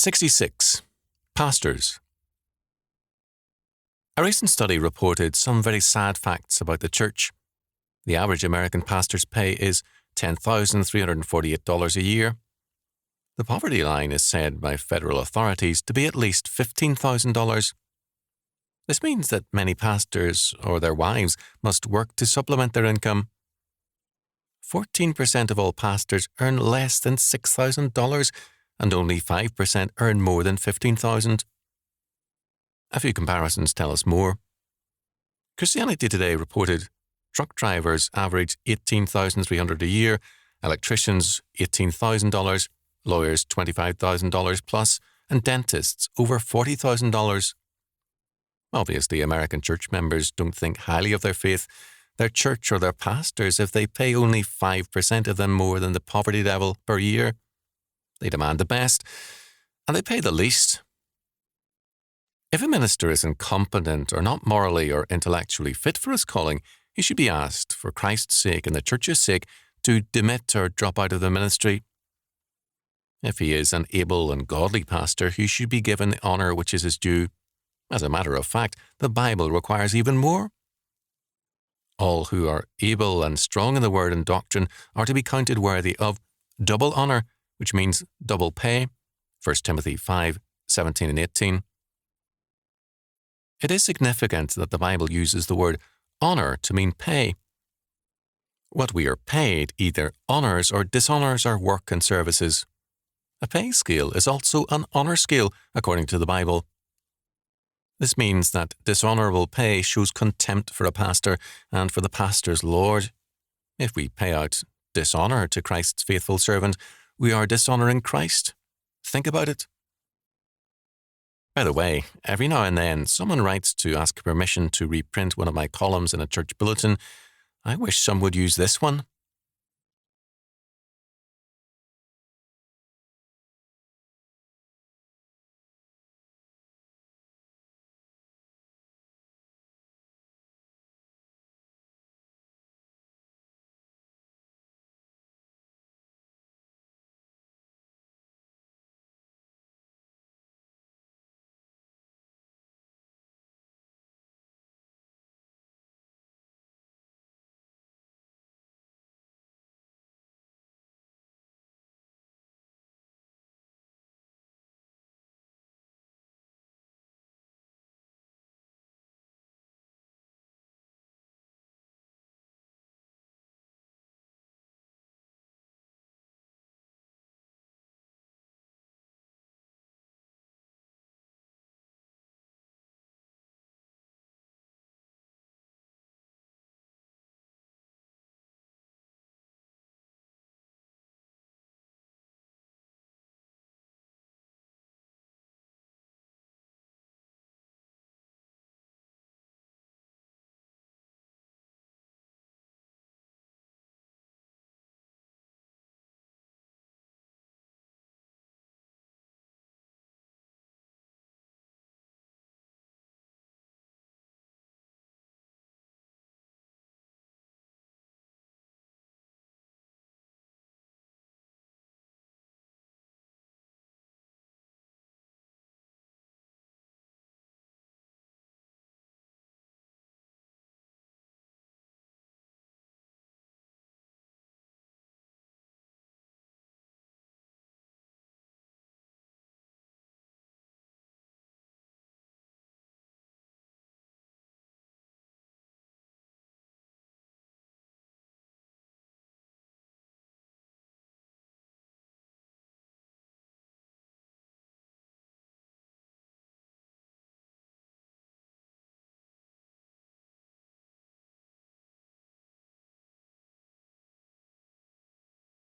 66. Pastors. A recent study reported some very sad facts about the church. The average American pastor's pay is $10,348 a year. The poverty line is said by federal authorities to be at least $15,000. This means that many pastors or their wives must work to supplement their income. 14% of all pastors earn less than $6,000 and only 5% earn more than $15,000. A few comparisons tell us more. Christianity Today reported truck drivers average $18,300 a year, electricians $18,000, lawyers $25,000 plus, and dentists over $40,000. Obviously, American church members don't think highly of their faith, their church or their pastors if they pay only 5% of them more than the poverty level per year. They demand the best, and they pay the least. If a minister is incompetent or not morally or intellectually fit for his calling, he should be asked, for Christ's sake and the church's sake, to demit or drop out of the ministry. If he is an able and godly pastor, he should be given the honour which is his due. As a matter of fact, the Bible requires even more. All who are able and strong in the word and doctrine are to be counted worthy of double honour, which means double pay. 1 Timothy 5:17 and 18. It is significant that the Bible uses the word honour to mean pay. What we are paid either honours or dishonours our work and services. A pay scale is also an honour scale, according to the Bible. This means that dishonourable pay shows contempt for a pastor and for the pastor's Lord. If we pay out dishonour to Christ's faithful servant, we are dishonouring Christ. Think about it. By the way, every now and then, someone writes to ask permission to reprint one of my columns in a church bulletin. I wish some would use this one.